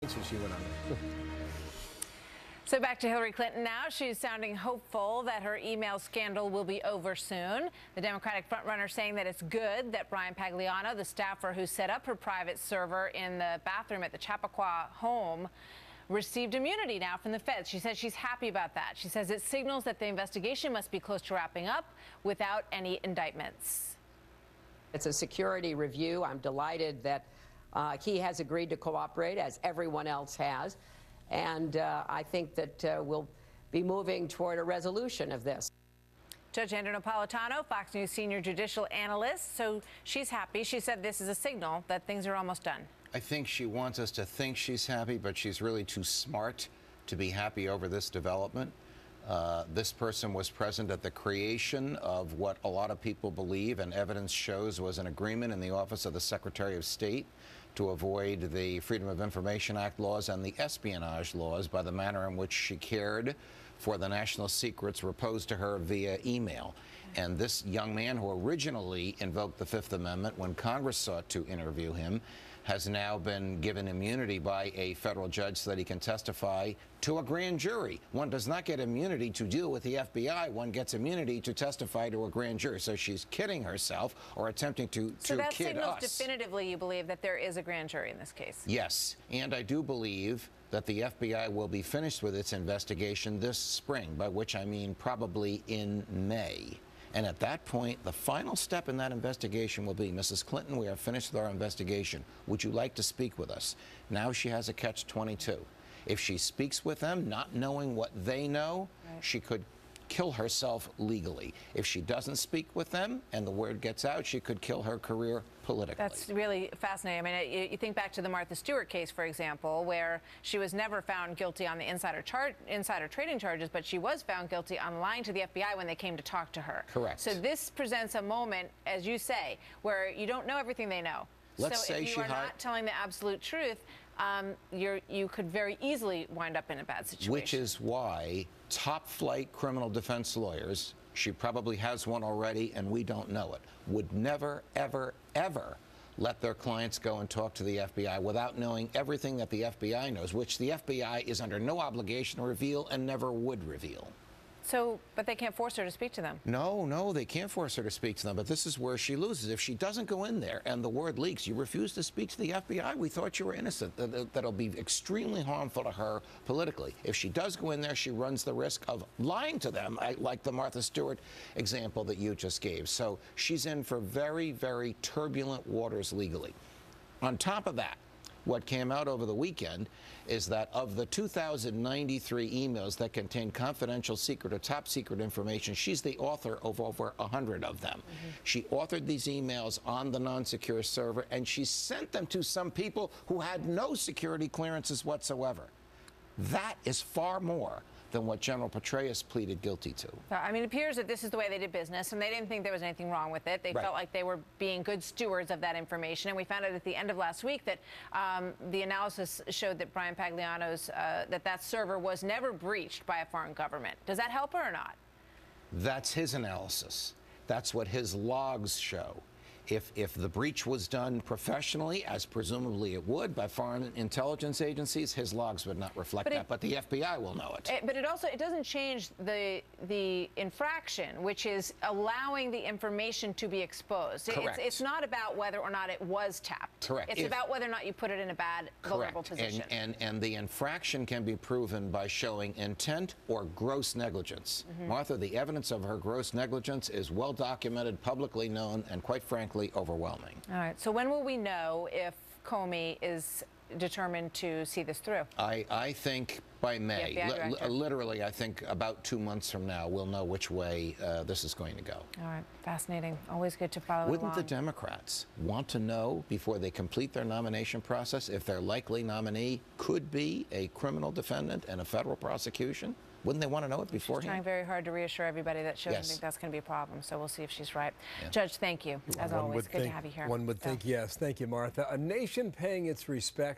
She went on there. So back to Hillary Clinton now. She's sounding hopeful that her email scandal will be over soon. The Democratic frontrunner saying that it's good that Brian Pagliano, the staffer who set up her private server in the bathroom at the Chappaqua home, received immunity now from the feds. She says she's happy about that. She says it signals that the investigation must be close to wrapping up without any indictments. It's a security review. I'm delighted that he has agreed to cooperate, as everyone else has. And I think that we'll be moving toward a resolution of this. Judge Napolitano, Fox News senior judicial analyst, so she's happy. She said this is a signal that things are almost done. I think she wants us to think she's happy, but she's really too smart to be happy over this development. This person was present at the creation of what a lot of people believe and evidence shows was an agreement in the Office of the Secretary of State to avoid the Freedom of Information Act laws and the espionage laws by the manner in which she cared for the national secrets reposed to her via email. And this young man, who originally invoked the Fifth Amendment when Congress sought to interview him, has now been given immunity by a federal judge so that he can testify to a grand jury. One does not get immunity to deal with the FBI. One gets immunity to testify to a grand jury. So she's kidding herself or attempting to kid us. So that signals definitively you believe that there is a grand jury in this case? Yes, and I do believe that the FBI will be finished with its investigation this spring, by which I mean probably in May. And at that point, the final step in that investigation will be, Mrs. Clinton, we are finished with our investigation. Would you like to speak with us? Now she has a catch-22. If she speaks with them, not knowing what they know, she could kill herself legally. If she doesn't speak with them and the word gets out, she could kill her career politically. That's really fascinating. I mean, you think back to the Martha Stewart case, for example, where she was never found guilty on the insider trading charges, but she was found guilty on lying to the FBI when they came to talk to her. Correct. So this presents a moment, as you say, where you don't know everything they know. Let's so say if you are not telling the absolute truth, you could very easily wind up in a bad situation. Which is why top-flight criminal defense lawyers, she probably has one already and we don't know it, would never, ever, ever let their clients go and talk to the FBI without knowing everything that the FBI knows, which the FBI is under no obligation to reveal and never would reveal. So, but they can't force her to speak to them. No, they can't force her to speak to them, but this is where she loses. If she doesn't go in there and the word leaks, you refuse to speak to the FBI, we thought you were innocent, that'll be extremely harmful to her politically. If she does go in there, she runs the risk of lying to them, like the Martha Stewart example that you just gave. So she's in for very, very turbulent waters legally. On top of that, what came out over the weekend is that of the 2,093 emails that contain confidential, secret, or top secret information, she's the author of over 100 of them. She authored these emails on the non-secure server, and she sent them to some people who had no security clearances whatsoever. That is far more than what General Petraeus pleaded guilty to. I mean, it appears that this is the way they did business, and they didn't think there was anything wrong with it. They felt like they were being good stewards of that information, and we found out at the end of last week that the analysis showed that Brian Pagliano's, that server was never breached by a foreign government. Does that help her or not? That's his analysis. That's what his logs show. If the breach was done professionally, as presumably it would by foreign intelligence agencies, his logs would not reflect that, but the FBI will know it. But it doesn't change the infraction, which is allowing the information to be exposed. Correct. It's not about whether or not it was tapped. Correct. It's about whether or not you put it in a bad, vulnerable position. And the infraction can be proven by showing intent or gross negligence. Martha, the evidence of her gross negligence is well documented, publicly known, and quite frankly, overwhelming. All right. So when will we know if Comey is determined to see this through? I think by May. Literally, I think about 2 months from now, we'll know which way this is going to go. All right. Fascinating. Always good to follow Wouldn't along. the Democrats want to know before they complete their nomination process if their likely nominee could be a criminal defendant and a federal prosecution? Wouldn't they want to know it beforehand? She's trying very hard to reassure everybody that she doesn't think that's going to be a problem. So we'll see if she's right. Judge, thank you. As always, good to have you here. One would think yes. Thank you, Martha. A nation paying its respects